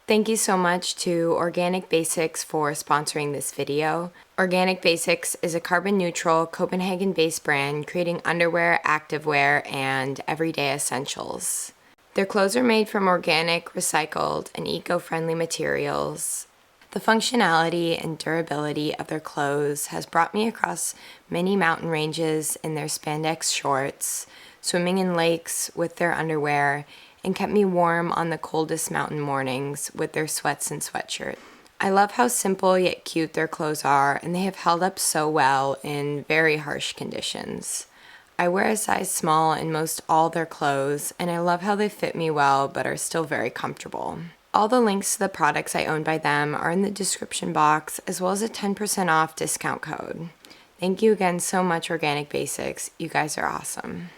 Thank you so much to Organic Basics for sponsoring this video. Organic Basics is a carbon-neutral, Copenhagen-based brand creating underwear, activewear, and everyday essentials. Their clothes are made from organic, recycled, and eco-friendly materials. The functionality and durability of their clothes has brought me across many mountain ranges in their spandex shorts, swimming in lakes with their underwear, and kept me warm on the coldest mountain mornings with their sweats and sweatshirt. I love how simple yet cute their clothes are, and they have held up so well in very harsh conditions. I wear a size small in most all their clothes, and I love how they fit me well but are still very comfortable. All the links to the products I own by them are in the description box, as well as a 10% off discount code. Thank you again so much, Organic Basics. You guys are awesome.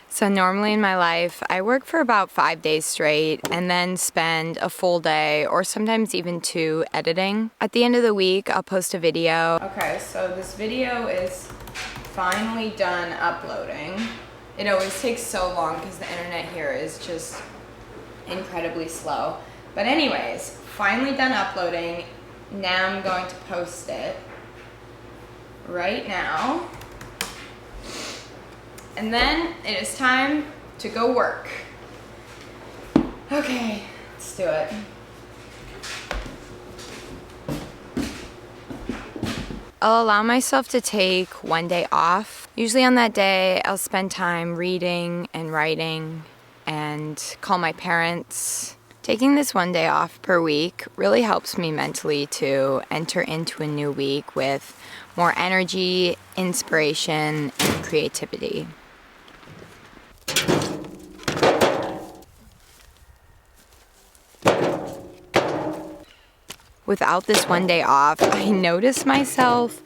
So normally in my life, I work for about 5 days straight and then spend a full day or sometimes even 2 editing. At the end of the week, I'll post a video. Okay, so this video is finally done uploading. It always takes so long because the internet here is just incredibly slow. But anyways, finally done uploading. Now I'm going to post it right now. And then it is time to go work. Okay, let's do it. I'll allow myself to take one day off. Usually on that day, I'll spend time reading and writing and call my parents. Taking this one day off per week really helps me mentally to enter into a new week with more energy, inspiration, and creativity. Without this one day off, I notice myself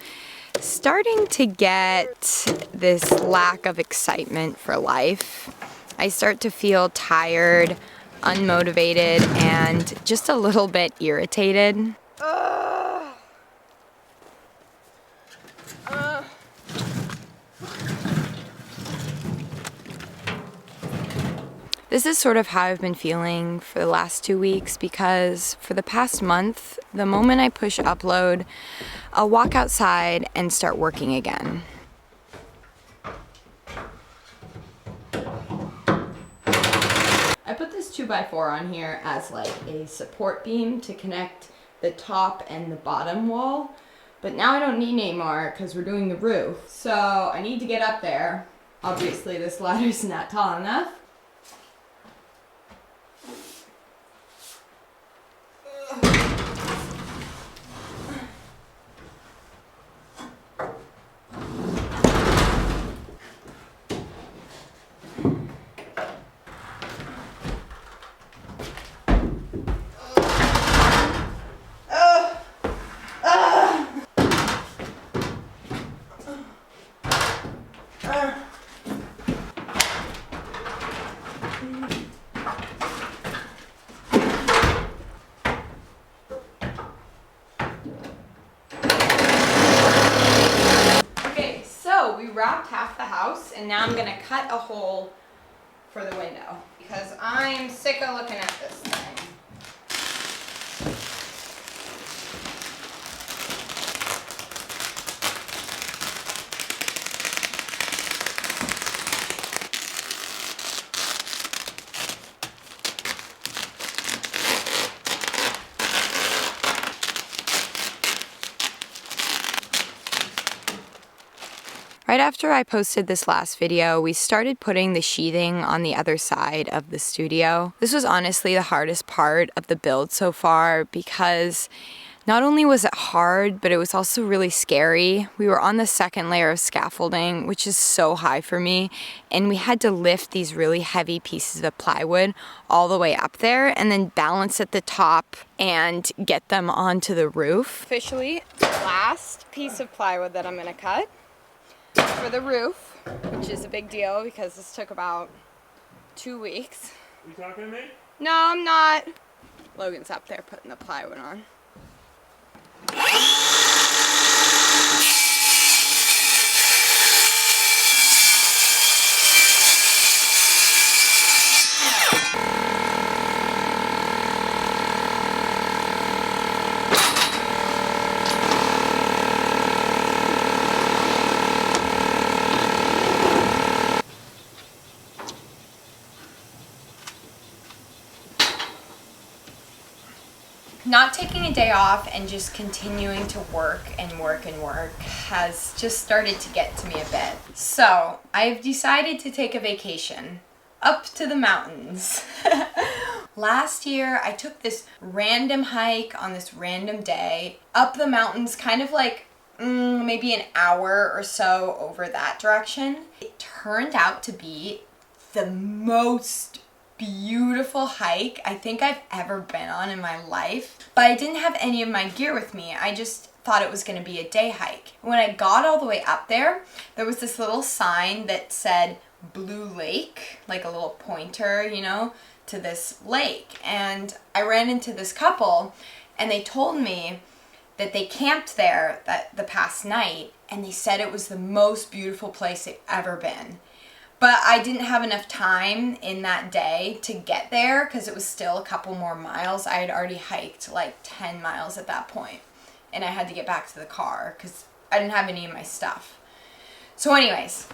starting to get this lack of excitement for life. I start to feel tired, unmotivated, and just a little bit irritated. This is sort of how I've been feeling for the last 2 weeks because for the past month, the moment I push upload, I'll walk outside and start working again. I put this 2x4 on here as like a support beam to connect the top and the bottom wall, but now I don't need any more because we're doing the roof. So I need to get up there. Obviously this ladder's not tall enough. We wrapped half the house and now I'm gonna cut a hole for the window because I'm sick of looking at this thing. Right after I posted this last video, we started putting the sheathing on the other side of the studio. This was honestly the hardest part of the build so far because not only was it hard, but it was also really scary. We were on the second layer of scaffolding, which is so high for me, and we had to lift these really heavy pieces of plywood all the way up there and then balance at the top and get them onto the roof. Officially, last piece of plywood that I'm gonna cut for the roof, which is a big deal because this took about 2 weeks. You talking to me? No, I'm not. Logan's up there putting the plywood on. Not taking a day off and just continuing to work and work and work has just started to get to me a bit. So I've decided to take a vacation up to the mountains. Last year I took this random hike on this random day up the mountains, kind of like maybe an hour or so over that direction. It turned out to be the most beautiful hike I think I've ever been on in my life, but I didn't have any of my gear with me. I just thought it was going to be a day hike. When I got all the way up there, there was this little sign that said Blue Lake, like a little pointer, you know, to this lake. And I ran into this couple and they told me that they camped there the past night, and they said it was the most beautiful place they've ever been. But I didn't have enough time in that day to get there because it was still a couple more miles. I had already hiked like 10 miles at that point, and I had to get back to the car because I didn't have any of my stuff. So anyways,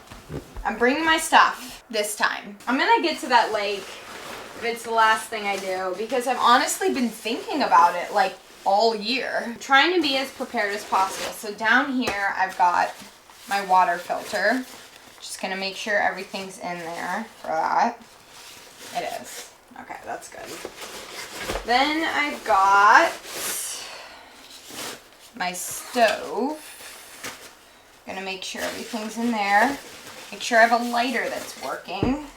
I'm bringing my stuff this time. I'm gonna get to that lake if it's the last thing I do, because I've honestly been thinking about it like all year. I'm trying to be as prepared as possible. So down here I've got my water filter. Just gonna make sure everything's in there for that. It is. Okay, that's good. Then I've got my stove. Gonna make sure everything's in there. Make sure I have a lighter that's working.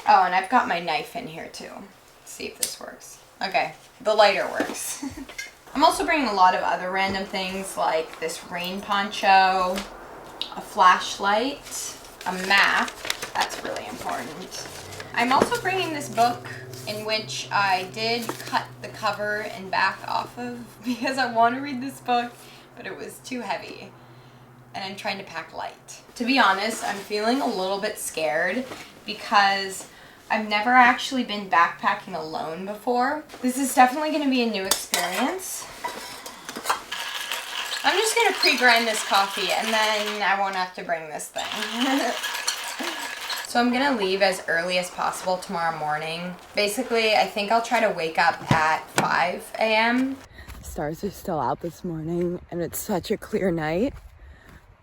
Oh, and I've got my knife in here too. Let's see if this works. Okay, the lighter works. I'm also bringing a lot of other random things like this rain poncho, a flashlight, a map, that's really important. I'm also bringing this book in which I did cut the cover and back off of because I want to read this book, but it was too heavy. And I'm trying to pack light. To be honest, I'm feeling a little bit scared because I've never actually been backpacking alone before. This is definitely going to be a new experience. I'm just going to pre-grind this coffee and then I won't have to bring this thing. So I'm going to leave as early as possible tomorrow morning. Basically, I think I'll try to wake up at 5 a.m. Stars are still out this morning and it's such a clear night,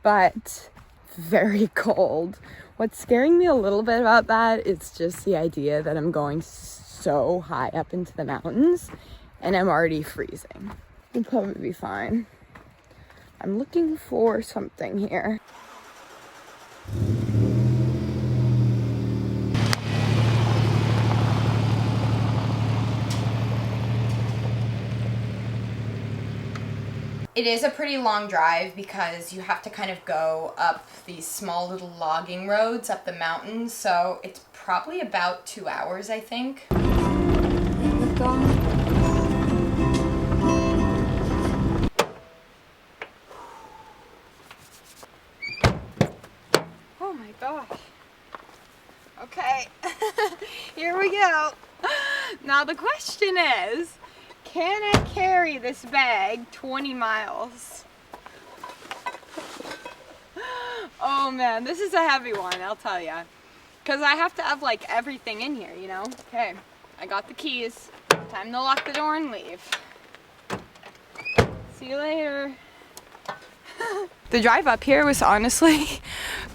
but very cold. What's scaring me a little bit about that is just the idea that I'm going so high up into the mountains and I'm already freezing. It'll probably be fine. I'm looking for something here. It is a pretty long drive because you have to kind of go up these small little logging roads up the mountains, so it's probably about 2 hours, I think. Oh my gosh. Okay, here we go. Now the question is, can I carry this bag 20 miles? Oh man, this is a heavy one, I'll tell ya. Because I have to have like everything in here, you know? Okay, I got the keys. Time to lock the door and leave. See you later. The drive up here was honestly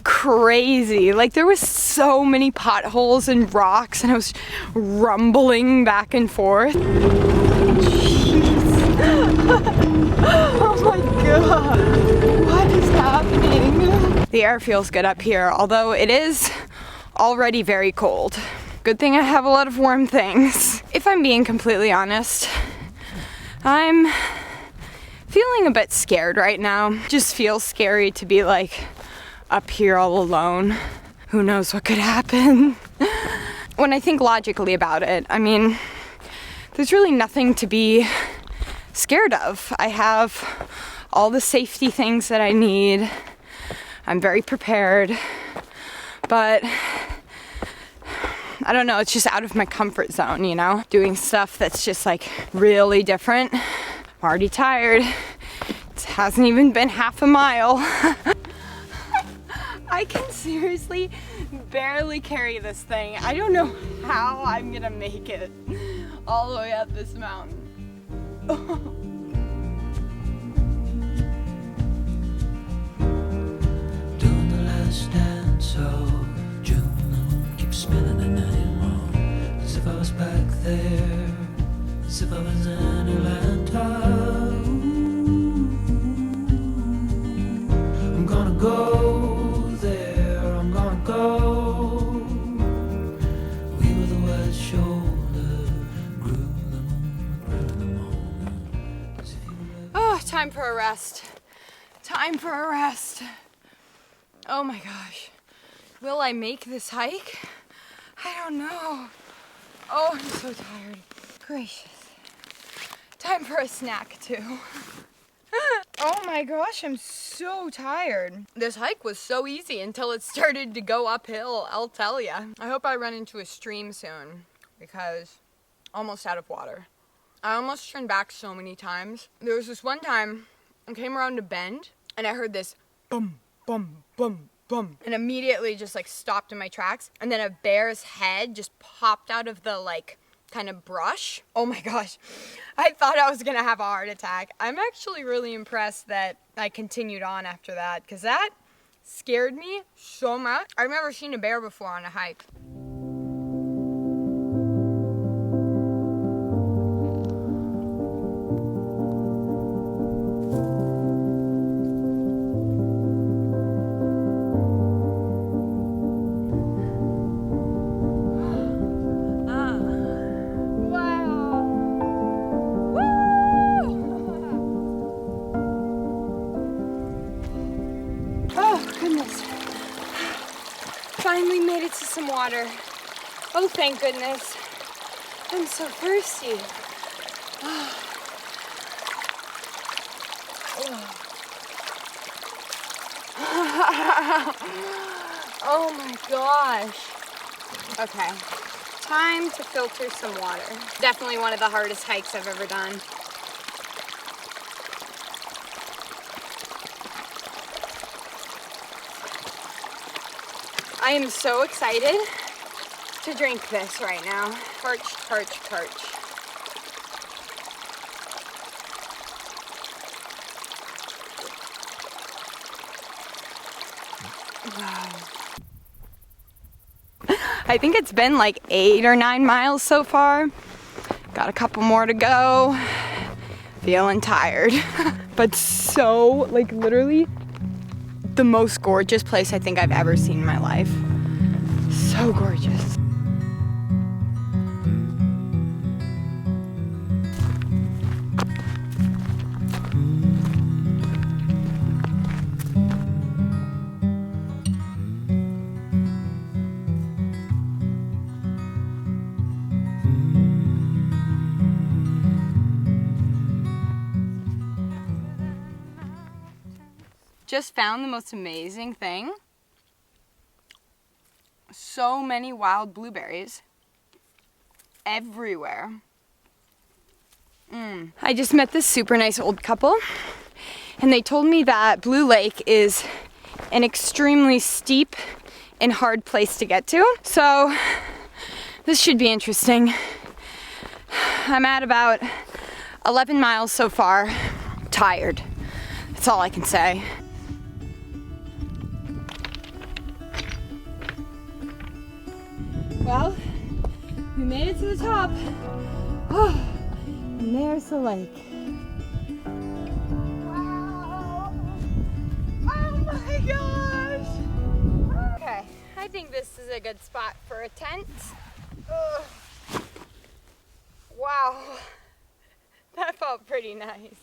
crazy. Like there was so many potholes and rocks and I was rumbling back and forth. Oh my god, what is happening? The air feels good up here, although it is already very cold. Good thing I have a lot of warm things. If I'm being completely honest, I'm feeling a bit scared right now. Just feels scary to be like up here all alone. Who knows what could happen? When I think logically about it, I mean, there's really nothing to be scared of. I have all the safety things that I need. I'm very prepared, but I don't know, it's just out of my comfort zone, you know? Doing stuff that's just like really different. I'm already tired. It hasn't even been half a mile. I can seriously barely carry this thing. I don't know how I'm gonna make it all the way up this mountain. Doing the last dance, oh, June, the moon keeps spinning and anymore. As if I was back there, as if I was in Atlanta. I'm gonna go there, I'm gonna go. We were the wet shoulder, grew the moon, grew the moment. As if you were Oh, time for a rest. Time for a rest. Oh my gosh. Will I make this hike? I don't know. Oh, I'm so tired. Gracious. Time for a snack too. Oh my gosh, I'm so tired. This hike was so easy until it started to go uphill, I'll tell ya. I hope I run into a stream soon because almost out of water. I almost turned back so many times. There was this one time I came around a bend and I heard this boom, boom, boom, boom, and immediately just like stopped in my tracks, and then a bear's head just popped out of the like kind of brush. Oh my gosh, I thought I was gonna have a heart attack. I'm actually really impressed that I continued on after that, because that scared me so much. I've never seen a bear before on a hike. Finally made it to some water. Oh, thank goodness. I'm so thirsty. Oh my gosh. Okay, time to filter some water. Definitely one of the hardest hikes I've ever done. I am so excited to drink this right now. Parch, parch, parch. Wow. I think it's been like 8 or 9 miles so far. Got a couple more to go. Feeling tired. But so, like literally, the most gorgeous place I think I've ever seen in my life. So gorgeous. Just found the most amazing thing. So many wild blueberries everywhere. I just met this super nice old couple, and they told me that Blue Lake is an extremely steep and hard place to get to. So this should be interesting. I'm at about 11 miles so far. Tired. That's all I can say. Well, we made it to the top. Oh, and there's the lake. Wow! Oh my gosh! Okay, I think this is a good spot for a tent. Ugh. Wow, that felt pretty nice.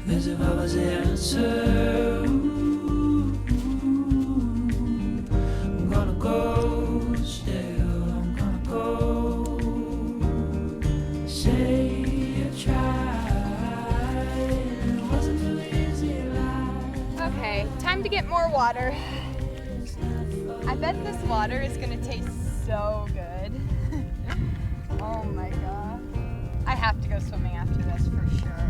As if I was the answer. I'm gonna go still. water. I bet this water is gonna taste so good. Oh my god. I have to go swimming after this for sure.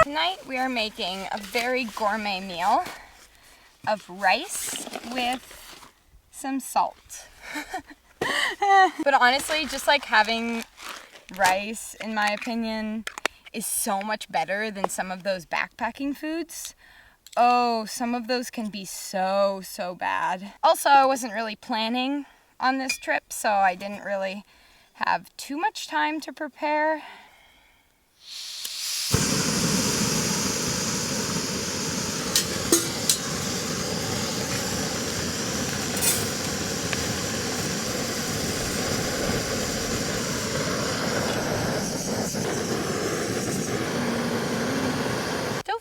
Tonight we are making a very gourmet meal of rice with some salt. But honestly, just like having rice, in my opinion, is so much better than some of those backpacking foods. Oh, some of those can be so bad. Also, I wasn't really planning on this trip, so I didn't really have too much time to prepare.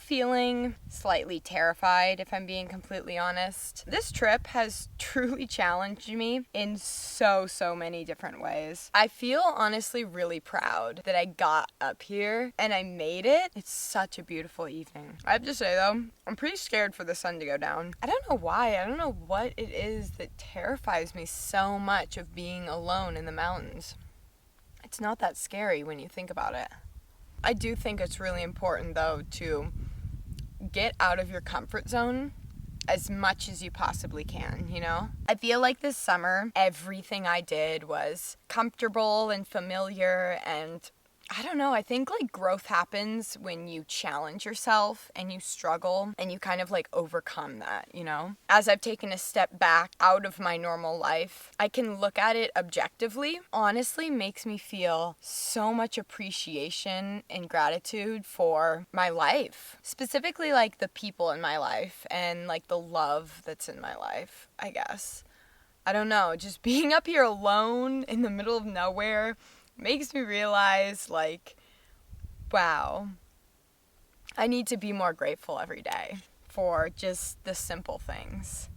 Feeling slightly terrified, if I'm being completely honest. This trip has truly challenged me in so many different ways. I feel honestly really proud that I got up here and I made it. It's such a beautiful evening. I have to say though, I'm pretty scared for the sun to go down. I don't know why. I don't know what it is that terrifies me so much of being alone in the mountains. It's not that scary when you think about it. I do think it's really important though to get out of your comfort zone as much as you possibly can, you know? I feel like this summer, everything I did was comfortable and familiar, and I don't know, I think like growth happens when you challenge yourself and you struggle and you kind of like overcome that, you know? As I've taken a step back out of my normal life, I can look at it objectively. Honestly, makes me feel so much appreciation and gratitude for my life. Specifically like the people in my life and like the love that's in my life, I guess. I don't know, just being up here alone in the middle of nowhere makes me realize, like, wow, I need to be more grateful every day for just the simple things.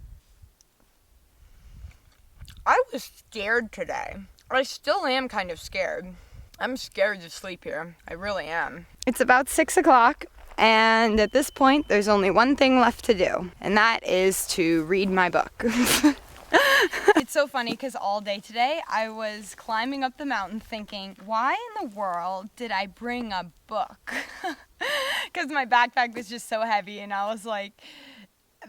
I was scared today. I still am kind of scared. I'm scared to sleep here. I really am. It's about 6 o'clock, and at this point, there's only one thing left to do, and that is to read my book. It's so funny because all day today I was climbing up the mountain thinking, why in the world did I bring a book? Because my backpack was just so heavy and I was like,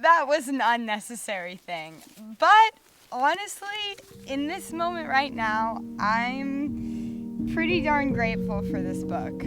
that was an unnecessary thing. But honestly, in this moment right now, I'm pretty darn grateful for this book.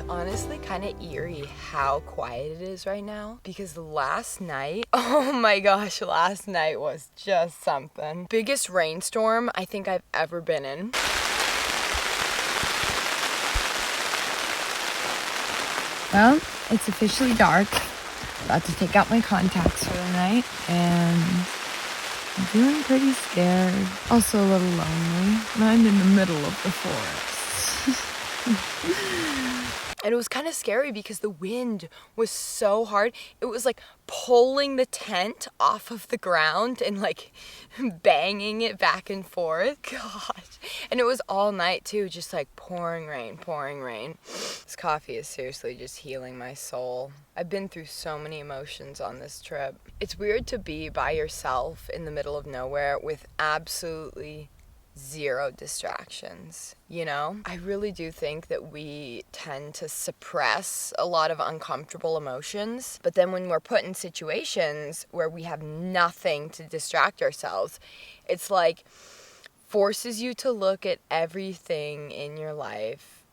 honestly kind of eerie how quiet it is right now, because last night, oh my gosh, last night was just something. Biggest rainstorm I think I've ever been in. Well, it's officially dark. About to take out my contacts for the night, and I'm feeling pretty scared. Also a little lonely. I'm in the middle of the forest. And it was kind of scary because the wind was so hard. It was like pulling the tent off of the ground and like banging it back and forth. Gosh. And it was all night too, just like pouring rain, pouring rain. This coffee is seriously just healing my soul. I've been through so many emotions on this trip. It's weird to be by yourself in the middle of nowhere with absolutely zero distractions, you know? I really do think that we tend to suppress a lot of uncomfortable emotions, but then when we're put in situations where we have nothing to distract ourselves, it's like forces you to look at everything in your life.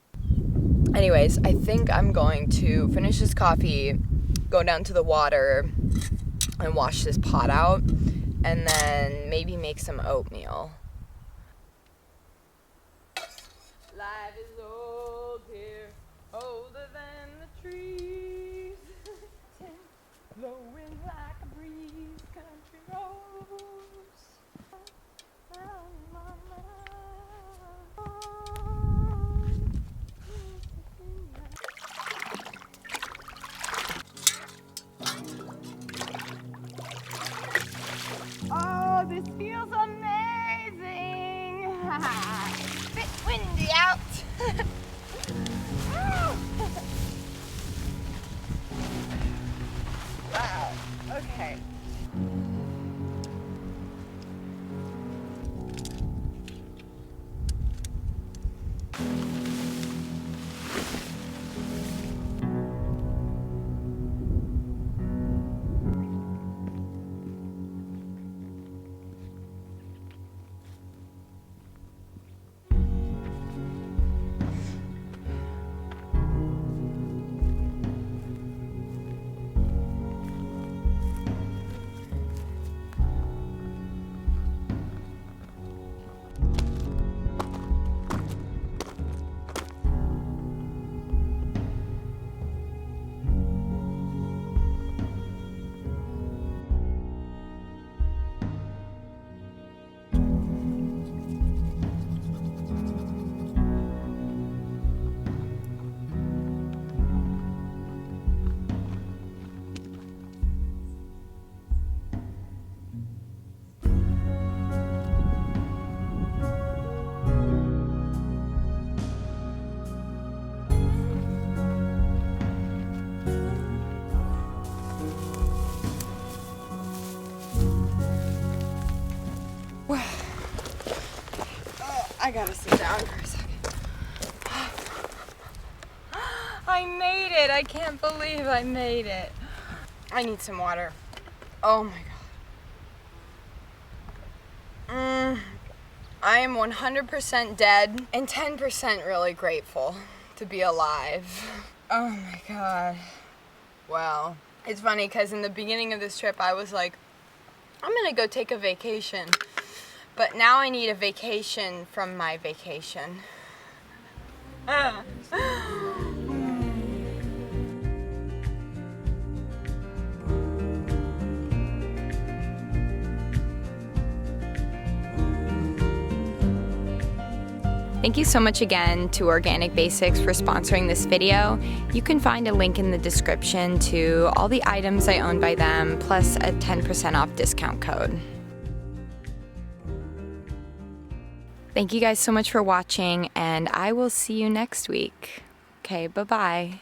Anyways, I think I'm going to finish this coffee, go down to the water and wash this pot out, and then maybe make some oatmeal. Life is old here, older than the trees, blowing like a breeze, country roads. Oh, this feels amazing! Bit windy out. Wow. Okay. I gotta sit down for a second. I made it! I can't believe I made it. I need some water. Oh my god. I am 100% dead and 10% really grateful to be alive. Oh my god. Well, it's funny because in the beginning of this trip I was like, I'm gonna go take a vacation. But now I need a vacation from my vacation. Thank you so much again to Organic Basics for sponsoring this video. You can find a link in the description to all the items I own by them, plus a 10% off discount code. Thank you guys so much for watching, and I will see you next week. Okay, bye-bye.